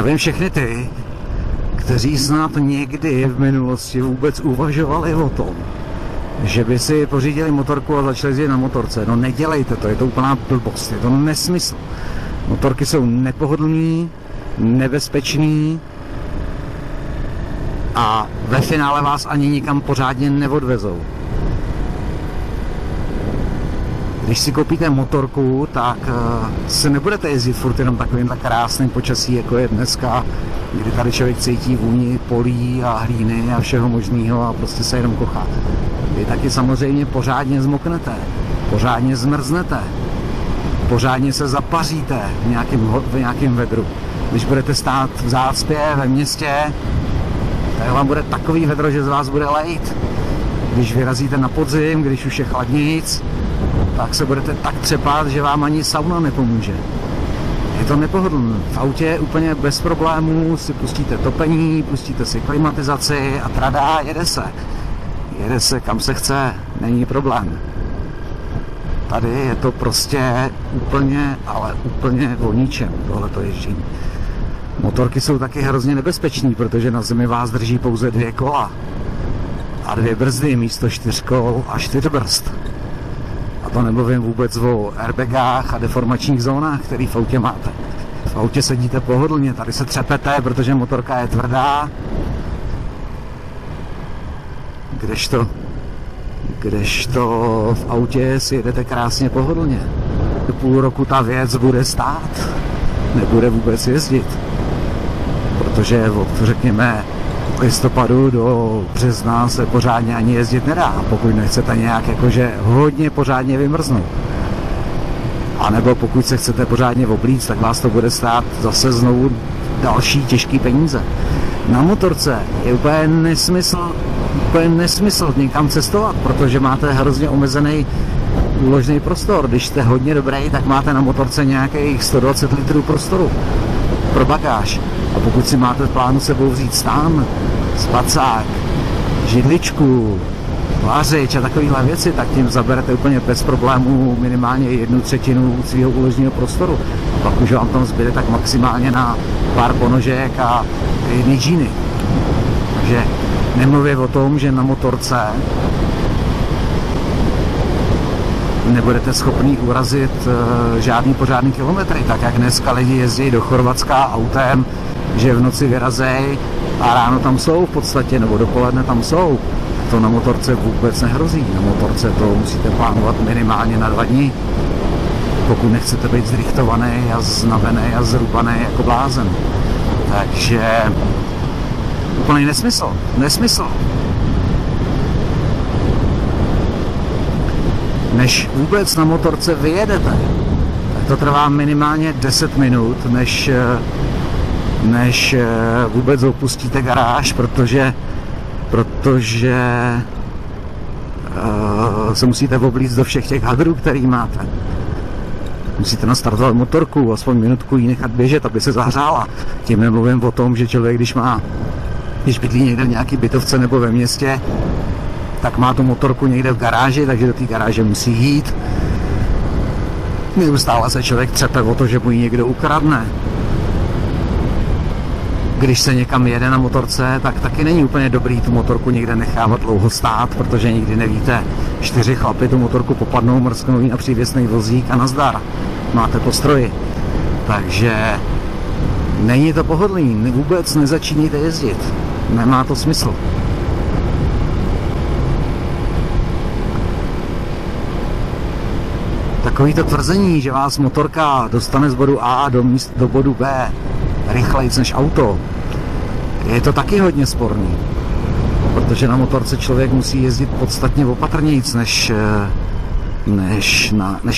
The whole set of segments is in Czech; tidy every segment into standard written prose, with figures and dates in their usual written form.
Zdravím všechny ty, kteří snad někdy v minulosti vůbec uvažovali o tom, že by si pořídili motorku a začali jezdit na motorce. No nedělejte to, je to úplná blbost, je to nesmysl. Motorky jsou nepohodlný, nebezpečný a ve finále vás ani nikam pořádně neodvezou. Když si koupíte motorku, tak se nebudete jezdit furt jenom takovým tak krásným počasí, jako je dneska, kdy tady člověk cítí vůni polí a hlíny a všeho možného a prostě se jenom kochá. Vy taky samozřejmě pořádně zmoknete, pořádně zmrznete, pořádně se zapaříte v nějakém vedru. Když budete stát v zácpě ve městě, tak vám bude takový vedro, že z vás bude lejt. Když vyrazíte na podzim, když už je chladnic, tak se budete tak třepat, že vám ani sauna nepomůže. Je to nepohodlné. V autě úplně bez problémů si pustíte topení, pustíte si klimatizaci a tradá, jede se. Jede se kam se chce, není problém. Tady je to prostě úplně, ale úplně o ničem, tohleto ježdění. Motorky jsou taky hrozně nebezpečný, protože na zemi vás drží pouze 2 kola a 2 brzdy místo 4 kol a 4 brzd. A to nemluvím vůbec o airbagách a deformačních zónách, který v autě máte. V autě sedíte pohodlně, tady se třepete, protože motorka je tvrdá. Kdežto v autě si jedete krásně pohodlně. Půl roku ta věc bude stát, nebude vůbec jezdit. Protože od, řekněme, listopadu do března se pořádně ani jezdit nedá, pokud nechcete nějak jakože hodně pořádně vymrznout. A nebo pokud se chcete pořádně oblíct, tak vás to bude stát zase znovu další těžký peníze. Na motorce je úplně nesmysl někam cestovat, protože máte hrozně omezený úložný prostor. Když jste hodně dobrý, tak máte na motorce nějakých 120 litrů prostoru pro bagáž. A pokud si máte v plánu sebou vzít stán, spacák, židličku, vařič a takovéhle věci, tak tím zaberete úplně bez problémů minimálně 1/3 svého úložního prostoru. A pak už vám tam zbyde tak maximálně na pár ponožek a jedny džíny. Takže nemluvě o tom, že na motorce nebudete schopni urazit žádný pořádný kilometry, tak jak dneska lidi jezdí do Chorvatska autem, že v noci vyrazej a ráno tam jsou v podstatě, nebo dopoledne tam jsou. To na motorce vůbec nehrozí. Na motorce to musíte plánovat minimálně na 2 dny, pokud nechcete být zrichtovaný a znavený a zrubaný jako blázen. Takže úplný nesmysl. Než vůbec na motorce vyjedete, tak to trvá minimálně 10 minut, než vůbec opustíte garáž, protože se musíte oblíct do všech těch hadrů, který máte. Musíte nastartovat motorku, aspoň minutku ji nechat běžet, aby se zahřála. Tím nemluvím o tom, že člověk, když bydlí někde v nějaký bytovce nebo ve městě, tak má tu motorku někde v garáži, takže do té garáže musí jít. Neustále se člověk třepe o to, že mu ji někdo ukradne. Když se někam jede na motorce, tak taky není úplně dobrý tu motorku někde nechávat dlouho stát, protože nikdy nevíte, 4 chlapy tu motorku popadnou, mrsknou jí na přívěsný vozík a nazdar. Máte po stroji. Takže není to pohodlný, vůbec nezačínejte jezdit. Nemá to smysl. Takovýto tvrzení, že vás motorka dostane z bodu A do bodu B rychlejc než auto, je to taky hodně sporný. Protože na motorce člověk musí jezdit podstatně opatrnějc než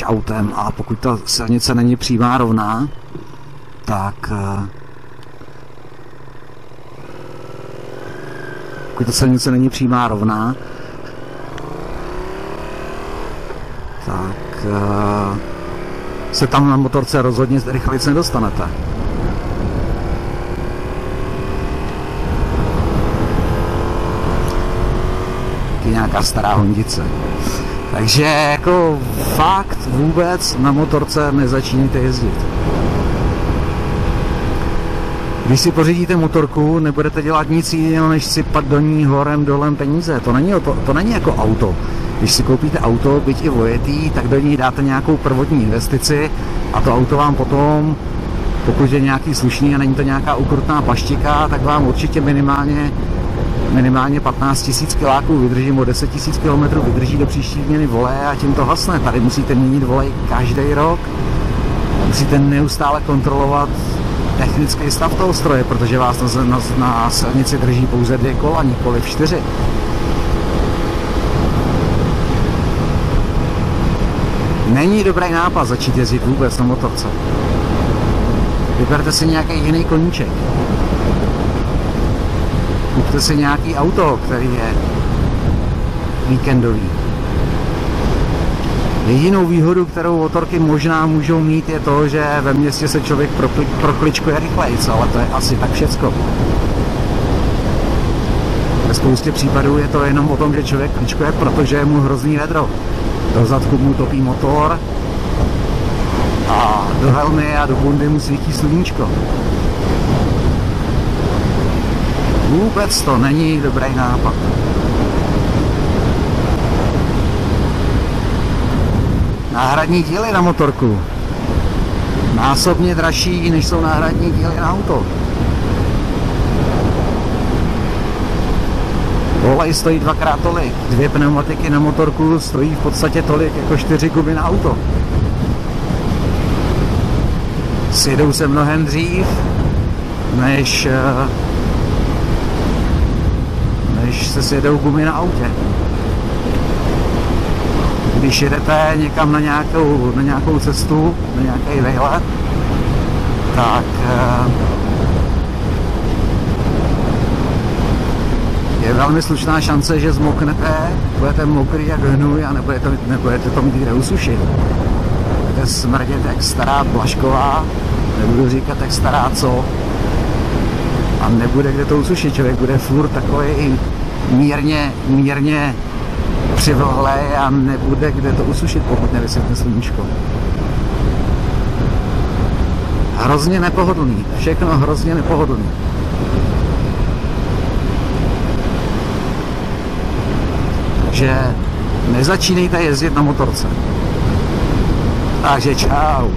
autem. A pokud ta silnice není přímá rovná, tak se tam na motorce rozhodně rychlejc nedostanete. Nějaká stará hondice. Takže jako fakt vůbec na motorce nezačínáte jezdit. Když si pořídíte motorku, nebudete dělat nic jiného, než sypat do ní horem dolem peníze. To není jako auto. Když si koupíte auto, byť i vojetý, tak do ní dáte nějakou prvotní investici a to auto vám potom, pokud je nějaký slušný a není to nějaká ukrutná paštika, tak vám určitě minimálně 15 000 kiláků vydrží, o 10 000 km vydrží do příští změny voleje a tím to hasne. Tady musíte měnit volej každý rok, musíte neustále kontrolovat technický stav toho stroje, protože vás na silnici drží pouze 2 kola, nikoliv 4. Není dobrý nápad začít jezdit vůbec na motorce. Vyberte si nějaký jiný koníček. Kupte si nějaký auto, který je víkendový. Jedinou výhodu, kterou motorky možná můžou mít, je to, že ve městě se člověk prokličkuje rychlejc, ale to je asi tak všecko. Ve spoustě případů je to jenom o tom, že člověk kličkuje, protože je mu hrozný vedro. Do zadku mu topí motor a do helmy a do bundy mu svítí sluníčko. Vůbec to není dobrý nápad. Náhradní díly na motorku. Násobně dražší, než jsou náhradní díly na auto. Olej stojí 2x tolik. 2 pneumatiky na motorku stojí v podstatě tolik jako 4 gumy na auto. Sjedou se mnohem dřív, než se sjedou gumy na autě. Když jedete někam na nějakou cestu, na nějaký vejlet, tak je velmi slušná šance, že zmoknete, budete mokrý jak hnůj a nebudete to mít kde usušit. Budete smrdět jak stará Blažková, nebudu říkat jak stará co, a nebude kde to usušit. Člověk bude furt takový mírně přivlhlej a nebude kde to usušit, pokud nevysvětne sluníčko. Hrozně nepohodlný, všechno hrozně nepohodlný. Takže nezačínejte jezdit na motorce. Takže čau.